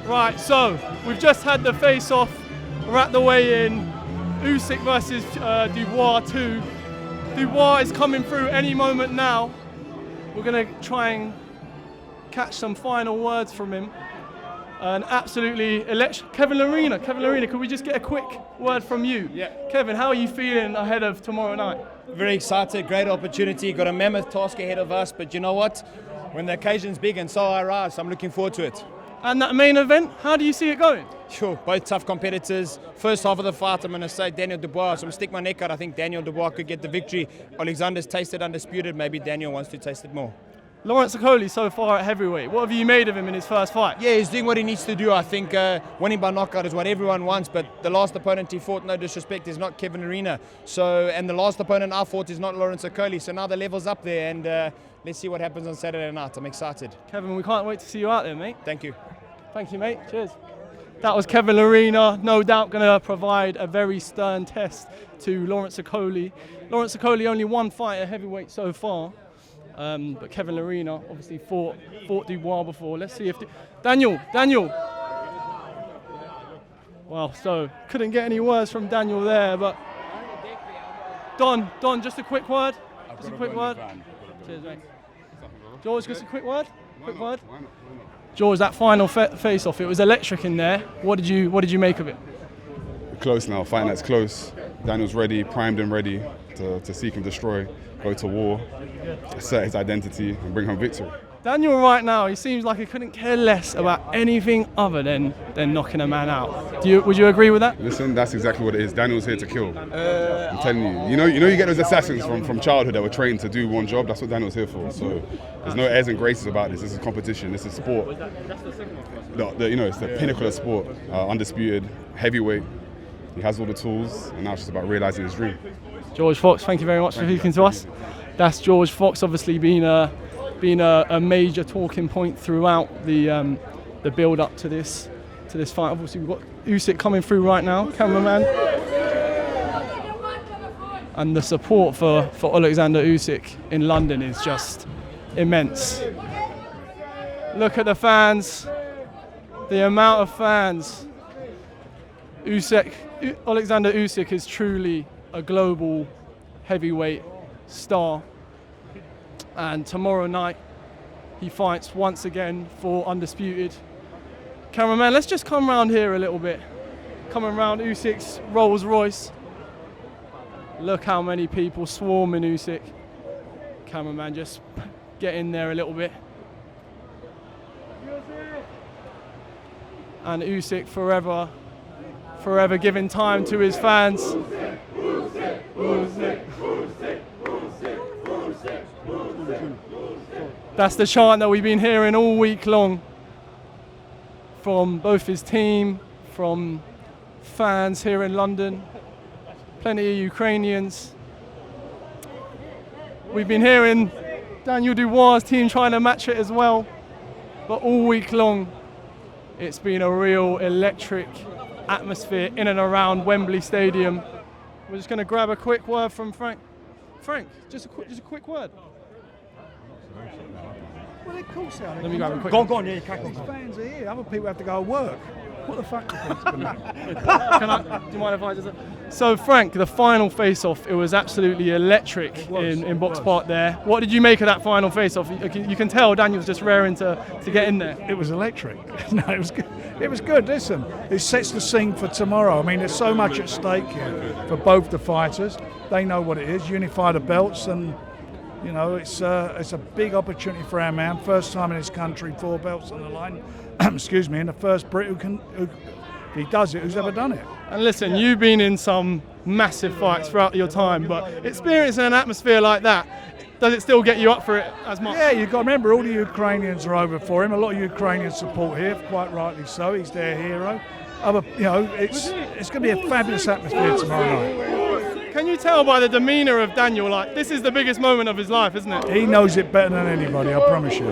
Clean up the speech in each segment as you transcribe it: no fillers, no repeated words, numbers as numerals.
Right, so we've just had the face-off. We're at the weigh-in. Usyk versus Dubois 2. Dubois is coming through any moment now. We're going to try and catch some final words from him. And absolutely Kevin Lerena, could we just get a quick word from you? Yeah. Kevin, how are you feeling ahead of tomorrow night? Very excited, great opportunity, got a mammoth task ahead of us, but you know what? When the occasion's big and so I rise, I'm looking forward to it. And that main event, how do you see it going? Sure, both tough competitors. First half of the fight, I'm going to say Daniel Dubois. So I'm going to stick my neck out. I think Daniel Dubois could get the victory. Oleksandr's tasted undisputed. Maybe Daniel wants to taste it more. Lawrence Okolie so far at heavyweight. What have you made of him in his first fight? Yeah, he's doing what he needs to do. I think winning by knockout is what everyone wants, but the last opponent he fought, no disrespect, is not Kevin Lerena. So, and the last opponent I fought is not Lawrence Okolie. So now the level's up there, and let's see what happens on Saturday night. I'm excited. Kevin, we can't wait to see you out there, mate. Thank you. Thank you, mate. Cheers. That was Kevin Lerena, no doubt going to provide a very stern test to Lawrence Okolie. Lawrence Okolie only one fight at heavyweight so far, but Kevin Lerena obviously fought Dubois before. Let's see if Daniel. Well, so couldn't get any words from Daniel there, but Don, just a quick word. Just a quick word. Cheers, mate. George, just a quick word. George, that final face-off, it was electric in there. What did you make of it? Close now, fighting that's close. Daniel's ready, primed and ready to seek and destroy, go to war, assert his identity and bring home victory. Daniel right now, he seems like he couldn't care less about anything other than knocking a man out. Would you agree with that? Listen, that's exactly what it is. Daniel's here to kill. I'm telling you. You know you get those assassins from childhood that were trained to do one job. That's what Daniel's here for. So there's no airs and graces about this. This is competition. This is sport. It's the pinnacle of sport. Undisputed, heavyweight. He has all the tools, and now it's just about realising his dream. George Fox, thank you very much for speaking to us. That's George Fox, obviously been a major talking point throughout the build-up to this fight. Obviously, we've got Usyk coming through right now, cameraman, and the support for Oleksandr Usyk in London is just immense. Look at the fans, the amount of fans. Oleksandr Usyk is truly a global heavyweight star. And tomorrow night, he fights once again for undisputed. Cameraman, let's just come around here a little bit. Coming around Usyk's Rolls Royce. Look how many people swarming Usyk. Cameraman, just get in there a little bit. And Usyk forever giving time to his fans. That's the chant that we've been hearing all week long from both his team, from fans here in London, plenty of Ukrainians. We've been hearing Daniel Dubois' team trying to match it as well, but all week long it's been a real electric atmosphere in and around Wembley Stadium. We're just going to grab a quick word from Frank. Frank, just a quick word. Well, of course they are. Let me grab a quick. Go on, yeah, crack on. These fans are here. Other people have to go to work. What the fuck do you think's going on? Do you mind if I just? So, Frank, the final face-off, it was absolutely electric in Box Park there. What did you make of that final face-off? You can tell Daniel's just raring to get in there. It was electric. No, it was good. It was good. Listen, it sets the scene for tomorrow. I mean, there's so much at stake here for both the fighters. They know what it is. Unify the belts, and you know it's a big opportunity for our man. First time in his country, 4 belts on the line. Excuse me, and the first Brit who if he does it, who's ever done it. And listen, you've been in some massive fights throughout your time, but experiencing an atmosphere like that, does it still get you up for it as much? Yeah, you've got to remember all the Ukrainians are over for him. A lot of Ukrainian support here, quite rightly so. He's their hero. It's going to be a fabulous atmosphere tomorrow night. Can you tell by the demeanour of Daniel, like, this is the biggest moment of his life, isn't it? He knows it better than anybody, I promise you.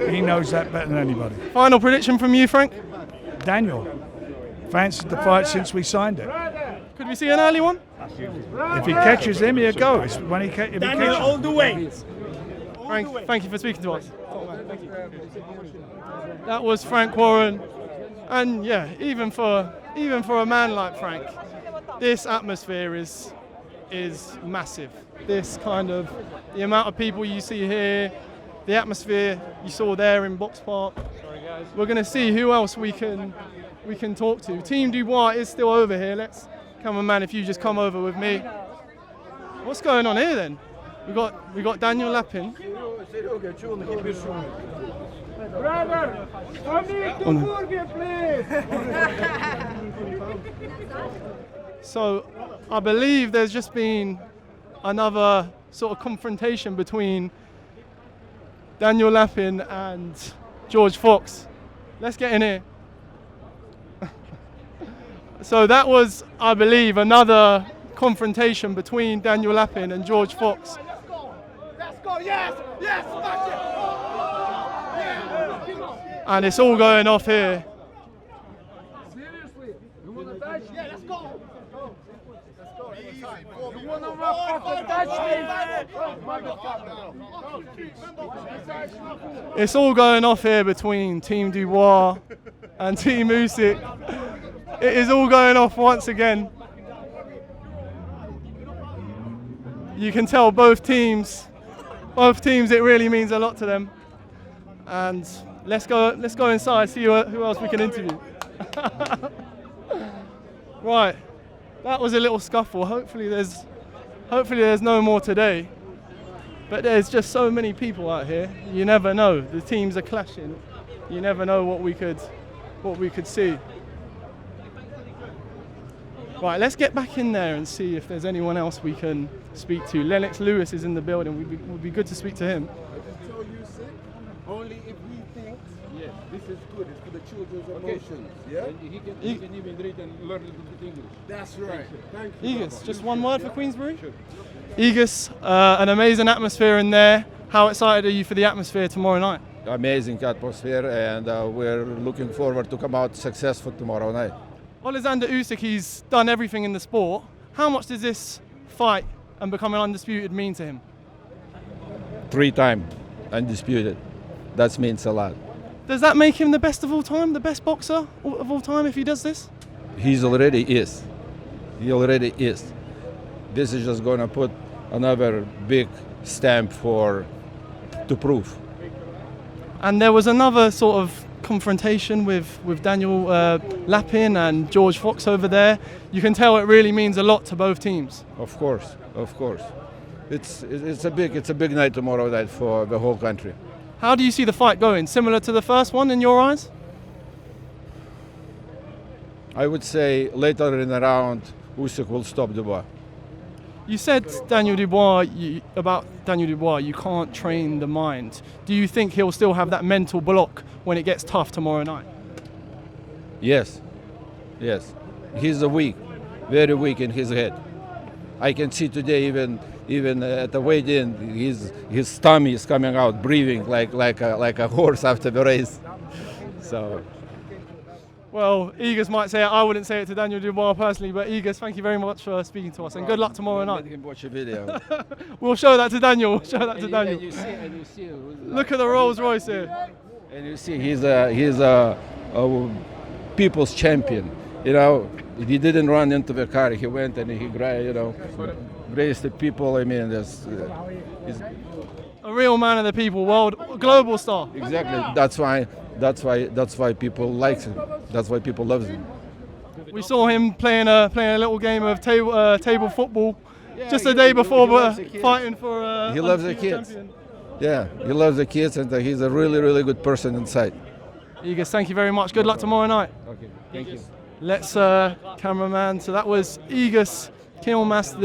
He knows that better than anybody. Final prediction from you, Frank? Daniel. Fancied the fight since we signed it. Could we see an early one? If he catches him, he'll go. If he catches Daniel, all the way. Frank, thank you for speaking to us. Thank you. That was Frank Warren, And yeah, even for a man like Frank, this atmosphere is massive. This kind of, the amount of people you see here, the atmosphere you saw there in Box Park. Sorry guys. We're going to see who else we can talk to. Team Dubois is still over here. Let's, cameraman, if you just come over with me. What's going on here then? We got Daniel Lapin. Brother, come to Burger, please. So I believe there's just been another sort of confrontation between Daniel Lapin and George Fox. Let's get in here. So that was, I believe, another confrontation between Daniel Lapin and George Fox. Let's go, yes, smash it. And it's all going off here. Seriously, you want to touch? Yeah, let's go. You want to touch me? It's all going off here between Team Dubois and Team Usyk. It is all going off once again. You can tell both teams, it really means a lot to them. And let's go inside, see who else we can interview. Right, that was a little scuffle. Hopefully there's no more today. But there's just so many people out here. You never know. The teams are clashing. You never know what we could see. Right, let's get back in there and see if there's anyone else we can speak to. Lennox Lewis is in the building. Would be good to speak to him. I can tell you, Sid, only if he thinks this is good, it's for the children's emotions. Yeah? And he can even read and learn a little bit English. That's right. Thank you. Aegis, just one word for Queensberry? Sure. Aegis, an amazing atmosphere in there. How excited are you for the atmosphere tomorrow night? Amazing atmosphere, and we're looking forward to come out successful tomorrow night. Oleksandr Usyk, he's done everything in the sport. How much does this fight and becoming undisputed mean to him? 3-time undisputed. That means a lot. Does that make him the best of all time, the best boxer of all time if he does this? He already is. He already is. This is just going to put another big stamp to prove. And there was another sort of confrontation with Daniel Lapin and George Fox over there. You can tell it really means a lot to both teams. Of course. It's a big night tomorrow night for the whole country. How do you see the fight going? Similar to the first one in your eyes? I would say later in the round, Usyk will stop Dubois. You said about Daniel Dubois, you can't train the mind. Do you think he'll still have that mental block when it gets tough tomorrow night? Yes. He's weak, very weak in his head. I can see today even at the weigh-in, his tummy is coming out, breathing like a horse after the race. So. Well, Aegis might say it. I wouldn't say it to Daniel Dubois personally, but Aegis, thank you very much for speaking to us, and good luck tomorrow night. Let him watch a video. We'll show that to Daniel. And you see, Look at the Rolls Royce here. And you see, he's a people's champion. You know, he didn't run into the car. He went and he raised the people. I mean, he's a real man of the people, global star. Exactly. That's why people like him. That's why people love him. We saw him playing a little game of table football just the day before fighting for. He loves the kids. Champion. Yeah, he loves the kids, and he's a really, really good person inside. Aegis, thank you very much. Good luck tomorrow night. Okay, thank you. Let's cameraman. So that was Aegis Kilmas,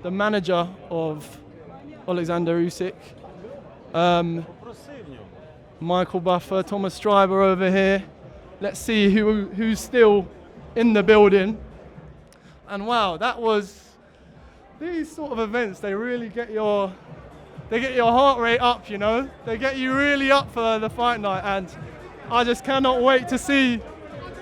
the manager of Oleksandr Usyk. Michael Buffer, Thomas Stryber over here. Let's see who's still in the building. And wow, these sort of events, they really get your heart rate up, you know. They get you really up for the fight night, and I just cannot wait to see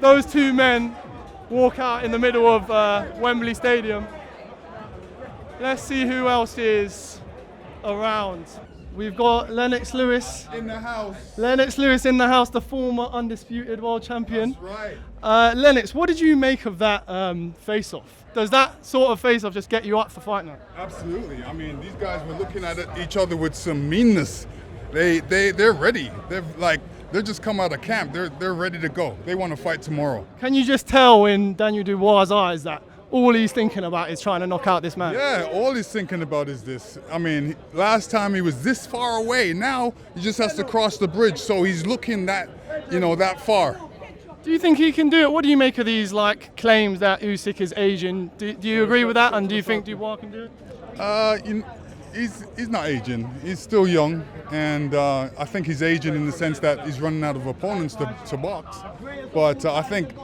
those two men walk out in the middle of Wembley Stadium. Let's see who else is around. We've got Lennox Lewis. In the house. Lennox Lewis in the house, the former undisputed world champion. That's right. Lennox, what did you make of that face-off? Does that sort of face-off just get you up for fight night? Absolutely. I mean, these guys were looking at each other with some meanness. They're ready. They're just come out of camp. They're ready to go. They want to fight tomorrow. Can you just tell in Daniel Dubois' eyes that all he's thinking about is trying to knock out this man? Yeah, all he's thinking about is this. I mean, last time he was this far away. Now he just has to cross the bridge. So he's looking that far. Do you think he can do it? What do you make of these claims that Usyk is Asian? Do you agree with that? And do you think Dubois can do it? He's not Asian. He's still young, and I think he's Asian in the sense that he's running out of opponents to box. But I think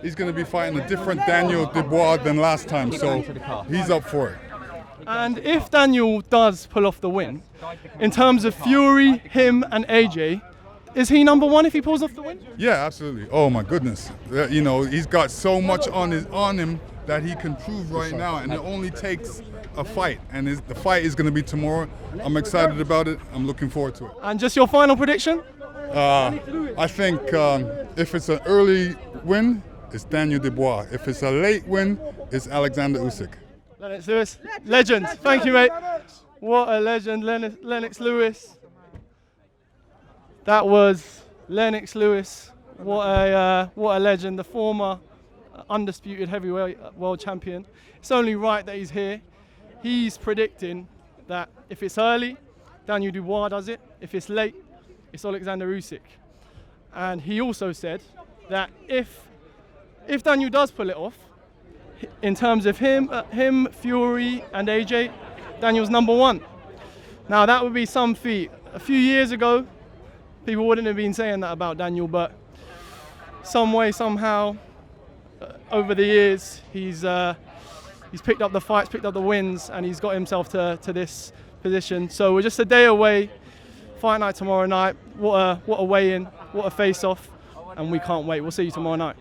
he's going to be fighting a different Daniel Dubois than last time, so he's up for it. And if Daniel does pull off the win, in terms of Fury, him, and AJ, is he number one if he pulls off the win? Yeah, absolutely. Oh my goodness. He's got so much on him that he can prove right now, and it only takes a fight, and the fight is going to be tomorrow. I'm excited about it. I'm looking forward to it. And just your final prediction? I think if it's an early win, it's Daniel Dubois. If it's a late win, it's Oleksandr Usyk. Lennox Lewis, legend. Thank you, mate. What a legend, Lennox Lewis. That was Lennox Lewis. What a legend, the former undisputed heavyweight world champion. It's only right that he's here. He's predicting that if it's early, Daniel Dubois does it. If it's late, it's Oleksandr Usyk. And he also said that if Daniel does pull it off, in terms of him, Fury, and AJ, Daniel's number one. Now that would be some feat. A few years ago, people wouldn't have been saying that about Daniel, but some way, somehow, over the years, he's picked up the fights, picked up the wins, and he's got himself to this position. So we're just a day away. Fight night tomorrow night. What a weigh-in, what a face-off, and we can't wait. We'll see you tomorrow night.